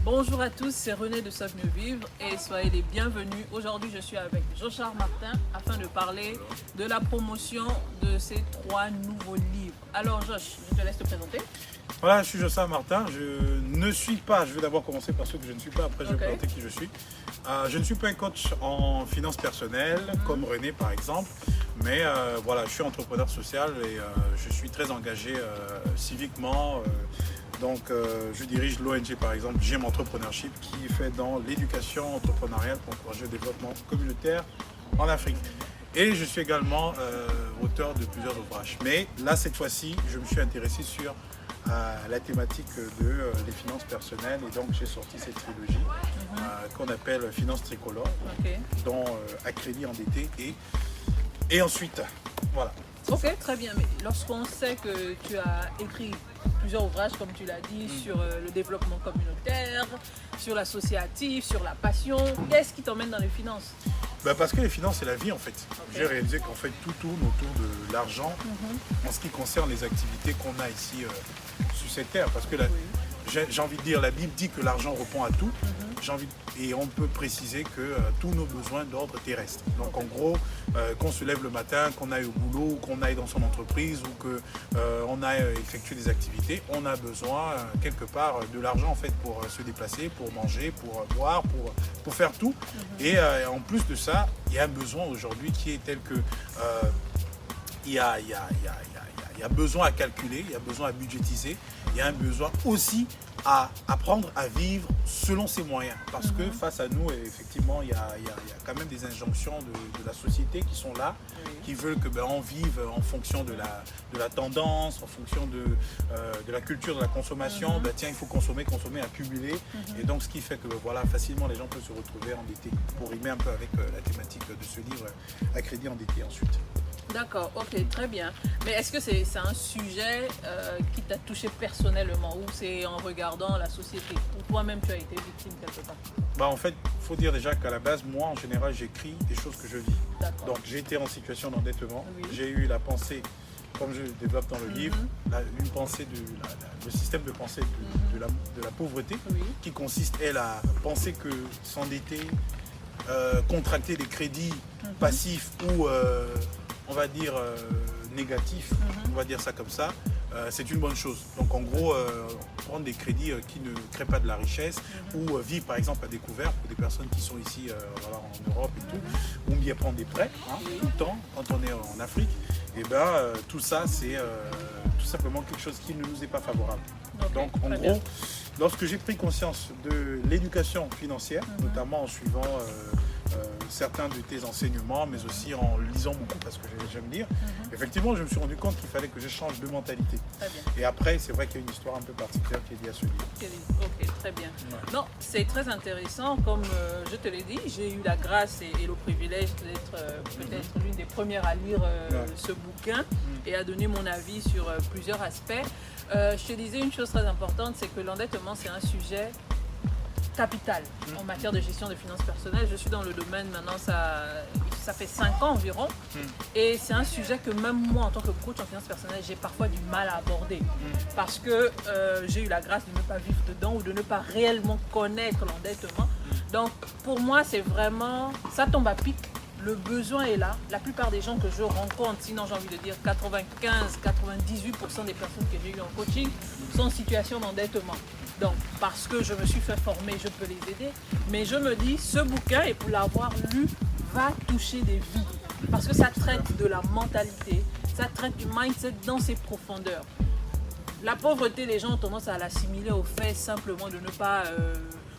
Bonjour à tous, c'est René de Sauve Mieux Vivre et soyez les bienvenus. Aujourd'hui, je suis avec Joshar Martin afin de parler de la promotion de ces 3 nouveaux livres. Alors Josh, je te laisse te présenter. Voilà, je suis Joshar Martin. Je vais d'abord commencer par ce que je ne suis pas, après je vais présenter qui je suis. Je ne suis pas un coach en finances personnelles, comme René par exemple, mais voilà, je suis entrepreneur social et je suis très engagé civiquement. Je dirige l'ONG par exemple, GM Entrepreneurship, qui fait dans l'éducation entrepreneuriale pour encourager le développement communautaire en Afrique. Et je suis également auteur de plusieurs ouvrages. Mais là, cette fois-ci, je me suis intéressé sur la thématique des finances personnelles. Et donc, j'ai sorti cette trilogie qu'on appelle Finances tricolores, dont à crédit endetté et ensuite, voilà. Ok, très bien. Mais lorsqu'on sait que tu as écrit plusieurs ouvrages, comme tu l'as dit, sur le développement communautaire, sur l'associatif, sur la passion, qu'est-ce qui t'emmène dans les finances? Parce que les finances, c'est la vie en fait. J'ai réalisé qu'en fait, tout tourne autour de l'argent en ce qui concerne les activités qu'on a ici sur cette terre. Parce que j'ai envie de dire, la Bible dit que l'argent répond à tout. Et on peut préciser que tous nos besoins d'ordre terrestre. Donc en gros, qu'on se lève le matin, qu'on aille au boulot, qu'on aille dans son entreprise ou qu'on aille effectuer des activités, on a besoin quelque part de l'argent en fait pour se déplacer, pour manger, pour boire, pour faire tout. Et en plus de ça, il y a un besoin aujourd'hui qui est tel que il y a besoin à calculer, il y a besoin à budgétiser, il y a un besoin aussi à apprendre à vivre selon ses moyens. Parce que face à nous, effectivement, il y a quand même des injonctions de la société qui sont là, qui veulent que on vive en fonction de la tendance, en fonction de la culture de la consommation. Tiens, il faut consommer, accumuler. Et donc, ce qui fait que voilà, facilement, les gens peuvent se retrouver endettés. Pour rimer un peu avec la thématique de ce livre, à crédit endetté ensuite. D'accord, ok, très bien. Mais est-ce que c'est un sujet qui t'a touché personnellement ou c'est en regardant la société ou toi-même tu as été victime quelque part? En fait, il faut dire déjà qu'à la base, moi en général, j'écris des choses que je vis. Donc j'ai été en situation d'endettement, j'ai eu la pensée, comme je développe dans le livre, une pensée le système de pensée de la pauvreté qui consiste, elle, à penser que s'endetter, contracter des crédits passifs ou on va dire négatif, on va dire ça comme ça, c'est une bonne chose. Donc en gros, prendre des crédits qui ne créent pas de la richesse ou vivre par exemple à découvert pour des personnes qui sont ici en Europe et tout, ou bien prendre des prêts tout le temps quand on est en Afrique, et tout ça c'est tout simplement quelque chose qui ne nous est pas favorable. Donc en gros, lorsque j'ai pris conscience de l'éducation financière, notamment en suivant certains de tes enseignements, mais aussi en lisant beaucoup parce que j'aime lire, effectivement je me suis rendu compte qu'il fallait que je change de mentalité. Et après c'est vrai qu'il y a une histoire un peu particulière qui est liée à ce livre. Ok, très bien. Non, c'est très intéressant, comme je te l'ai dit, j'ai eu la grâce et le privilège d'être peut-être l'une des premières à lire ce bouquin et à donner mon avis sur plusieurs aspects. Je te disais une chose très importante, c'est que l'endettement c'est un sujet capital en matière de gestion de finances personnelles. Je suis dans le domaine maintenant, ça fait 5 ans environ, et c'est un sujet que même moi en tant que coach en finances personnelles, j'ai parfois du mal à aborder parce que j'ai eu la grâce de ne pas vivre dedans ou de ne pas réellement connaître l'endettement. Donc pour moi c'est vraiment, ça tombe à pic. Le besoin est là. La plupart des gens que je rencontre, sinon j'ai envie de dire 95-98% des personnes que j'ai eues en coaching sont en situation d'endettement. Donc, parce que je me suis fait former, je peux les aider. Mais je me dis, ce bouquin, et pour l'avoir lu, va toucher des vies. Parce que ça traite de la mentalité, ça traite du mindset dans ses profondeurs. La pauvreté, les gens ont tendance à l'assimiler au fait simplement de ne pas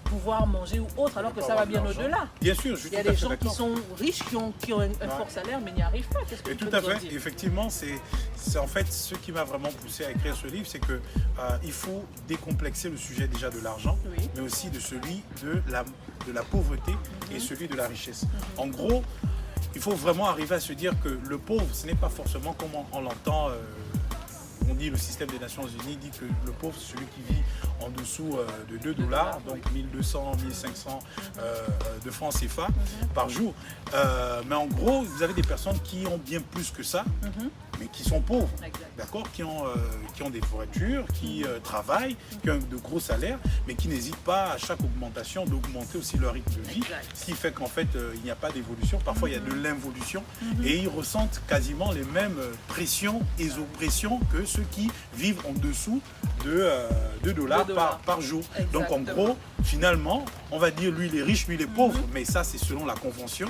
pouvoir manger ou autre, alors que ça va bien au-delà. Bien sûr, il y a des gens qui sont riches, qui ont un fort salaire, mais n'y arrivent pas. Qu'est-ce que tu tout peux à fait. dire? Effectivement, c'est en fait ce qui m'a vraiment poussé à écrire ce livre, c'est que il faut décomplexer le sujet déjà de l'argent, mais aussi de celui de la pauvreté et celui de la richesse. En gros, il faut vraiment arriver à se dire que le pauvre, ce n'est pas forcément comme on l'entend. On dit, le système des Nations Unies dit que le pauvre, c'est celui qui vit en dessous de 2 $, donc 1200, 1500 de francs CFA par jour. Mais en gros, vous avez des personnes qui ont bien plus que ça mais qui sont pauvres, Exact. d'accord, qui ont des voitures, qui travaillent, qui ont de gros salaires, mais qui n'hésitent pas à chaque augmentation d'augmenter aussi leur rythme de vie, Exact. ce qui fait qu'en fait il n'y a pas d'évolution, parfois il y a de l'involution, et ils ressentent quasiment les mêmes pressions et oppressions que ceux qui vivent en dessous de 2 dollars par jour. Donc en gros, finalement, on va dire lui il est riche, lui il est pauvre, mais ça c'est selon la convention,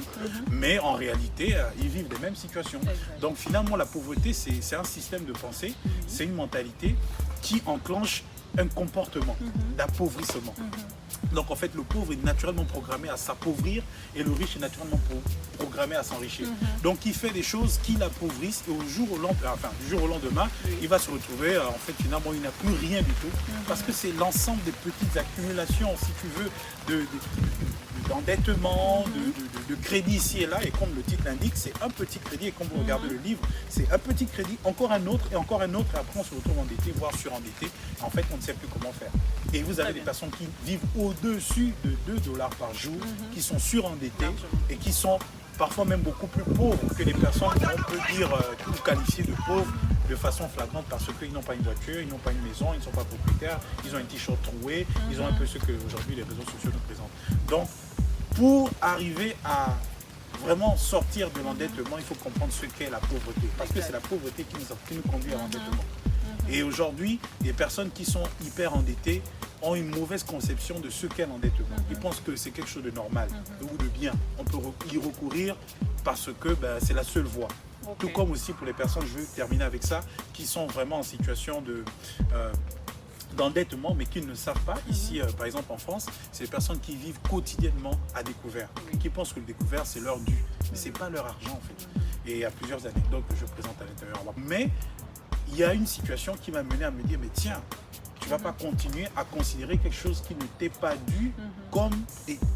mais en réalité ils vivent les mêmes situations. Exact. Donc finalement la pauvreté c'est un système de pensée, c'est une mentalité qui enclenche un comportement d'appauvrissement. Donc en fait le pauvre est naturellement programmé à s'appauvrir et le riche est naturellement programmé à s'enrichir. Donc il fait des choses qui l'appauvrissent et du jour au lendemain, il va se retrouver en fait finalement il n'a plus rien du tout parce que c'est l'ensemble des petites accumulations si tu veux d'endettement, de crédit ici et là, et comme le titre l'indique, c'est un petit crédit, et quand vous regardez le livre, c'est un petit crédit, encore un autre, et encore un autre, et après on se retrouve endetté, voire surendetté. En fait, on ne sait plus comment faire. Et vous avez des personnes qui vivent au-dessus de 2 dollars par jour, qui sont surendettées, et qui sont parfois même beaucoup plus pauvres que les personnes qu'on peut dire, ou qualifier de pauvres, de façon flagrante parce qu'ils n'ont pas une voiture, ils n'ont pas une maison, ils ne sont pas propriétaires, ils ont un t-shirt troué, ils ont un peu ce que aujourd'hui les réseaux sociaux nous présentent. Donc, pour arriver à vraiment sortir de l'endettement, il faut comprendre ce qu'est la pauvreté. Parce que c'est la pauvreté qui nous conduit à l'endettement. Et aujourd'hui, les personnes qui sont hyper endettées ont une mauvaise conception de ce qu'est l'endettement. Ils pensent que c'est quelque chose de normal ou de bien. On peut y recourir parce que c'est la seule voie. Tout comme aussi pour les personnes, je veux terminer avec ça, qui sont vraiment en situation d'endettement, mais qui ne savent pas. Ici, par exemple en France, c'est les personnes qui vivent quotidiennement à découvert, qui pensent que le découvert, c'est leur dû. Mais ce n'est pas leur argent, en fait. Et il y a plusieurs anecdotes que je présente à l'intérieur. Mais il y a une situation qui m'a mené à me dire, mais tiens, tu ne vas pas continuer à considérer quelque chose qui ne t'est pas dû comme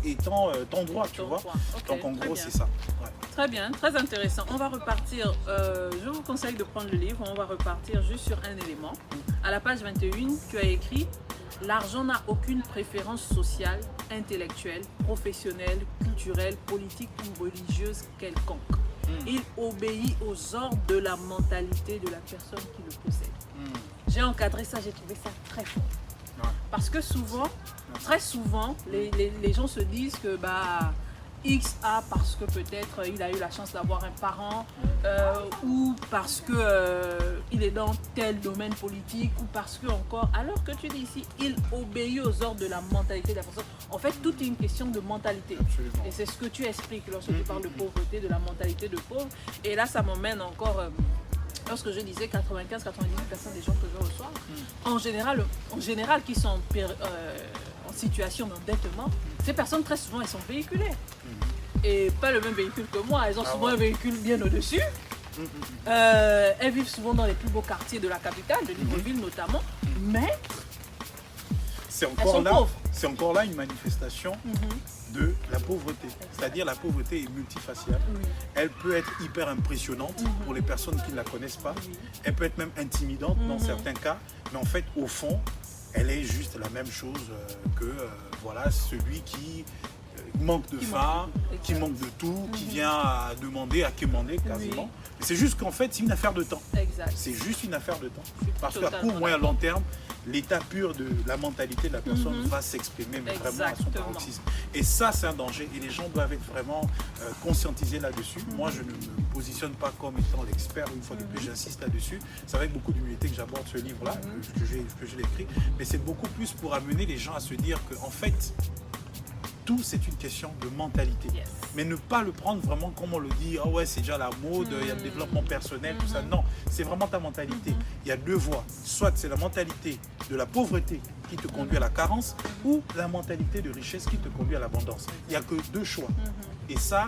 étant ton droit, tu vois. Donc en gros, c'est ça. Ouais. Très bien, très intéressant. On va repartir, je vous conseille de prendre le livre, on va repartir juste sur un élément. À la page 21, tu as écrit « L'argent n'a aucune préférence sociale, intellectuelle, professionnelle, culturelle, politique ou religieuse quelconque. Il obéit aux ordres de la mentalité de la personne qui le possède. » J'ai encadré ça, j'ai trouvé ça très fort. Parce que souvent, très souvent, les gens se disent que X a parce que peut-être il a eu la chance d'avoir un parent ou parce que il est dans tel domaine politique ou parce que encore, alors que tu dis ici, il obéit aux ordres de la mentalité de la personne. En fait, tout est une question de mentalité. Absolument. Et c'est ce que tu expliques lorsque tu parles de pauvreté, de la mentalité de pauvre. Et là, ça m'emmène encore... lorsque je disais 95-98% des gens que je reçois, en général qui sont en situation d'endettement, ces personnes très souvent elles sont véhiculées. Et pas le même véhicule que moi, elles ont souvent un véhicule bien au-dessus. Elles vivent souvent dans les plus beaux quartiers de la capitale, de Libreville notamment, mais c'est encore là une manifestation de la pauvreté. C'est-à-dire la pauvreté est multifaciale. Elle peut être hyper impressionnante pour les personnes qui ne la connaissent pas. Elle peut être même intimidante dans certains cas. Mais en fait, au fond, elle est juste la même chose que voilà, celui qui manque de faim, qui manque de tout, qui vient à demander, à quémander quasiment. Mais c'est juste qu'en fait, c'est une affaire de temps. C'est juste une affaire de temps. Parce qu'à court, moyen, long terme, l'état pur de la mentalité de la personne va s'exprimer mais vraiment à son paroxysme. Et ça, c'est un danger. Et les gens doivent être vraiment conscientisés là-dessus. Moi, je ne me positionne pas comme étant l'expert. Une fois de plus, j'insiste là-dessus. C'est avec beaucoup d'humilité que j'aborde ce livre-là, que j'ai écrit. Mais c'est beaucoup plus pour amener les gens à se dire qu'en fait, tout, c'est une question de mentalité. Mais ne pas le prendre vraiment comme on le dit, ah ouais, c'est déjà la mode, il y a le développement personnel, tout ça. Non, c'est vraiment ta mentalité. Il y a deux voies. Soit c'est la mentalité de la pauvreté qui te conduit à la carence, ou la mentalité de richesse qui te conduit à l'abondance. Il n'y a que deux choix. Et ça,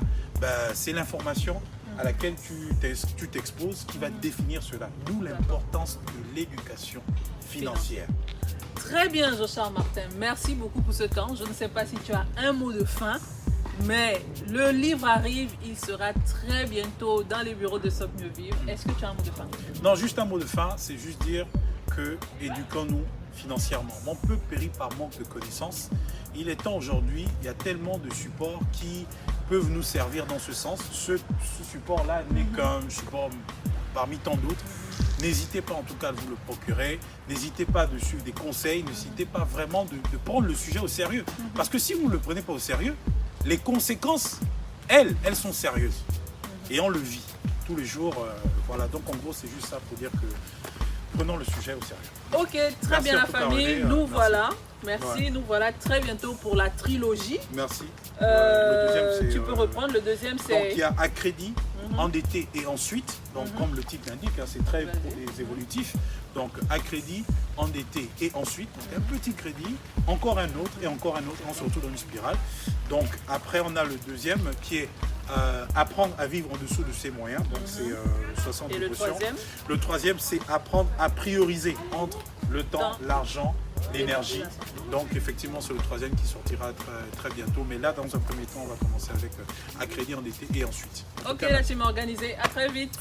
c'est l'information à laquelle tu t'exposes qui va définir cela. D'où l'importance de l'éducation financière. Très bien, Joshua Martin. Merci beaucoup pour ce temps. Je ne sais pas si tu as un mot de fin, mais le livre arrive. Il sera très bientôt dans les bureaux de Soc Mieux Vivre. Est-ce que tu as un mot de fin? Non, juste un mot de fin. C'est juste dire que éduquons-nous financièrement. Mon peuple périt par manque de connaissances. Il est temps aujourd'hui, il y a tellement de supports qui peuvent nous servir dans ce sens. Ce support-là n'est qu'un support parmi tant d'autres. N'hésitez pas en tout cas à vous le procurer, n'hésitez pas de suivre des conseils, n'hésitez pas vraiment de prendre le sujet au sérieux. Parce que si vous ne le prenez pas au sérieux, les conséquences, elles sont sérieuses. Et on le vit tous les jours. Voilà, donc en gros c'est juste ça pour dire que prenons le sujet au sérieux. Ok, très Merci bien la famille, nous voilà. Merci, nous voilà très bientôt pour la trilogie. Merci. Le deuxième, tu peux reprendre, le deuxième c'est... Donc il y a à crédit, endetté et ensuite, donc comme le titre l'indique, hein, c'est très évolutif. Donc à crédit, endetté et ensuite, donc un petit crédit, encore un autre et encore un autre, on se retrouve dans une spirale. Donc après on a le deuxième qui est apprendre à vivre en dessous de ses moyens, donc c'est 60 Et le troisième? Le troisième c'est apprendre à prioriser entre le temps, l'argent, l'énergie. Donc effectivement c'est le troisième qui sortira très bientôt, mais là dans un premier temps on va commencer avec à crédit endetté et ensuite. Ok, la team organisée, à très vite.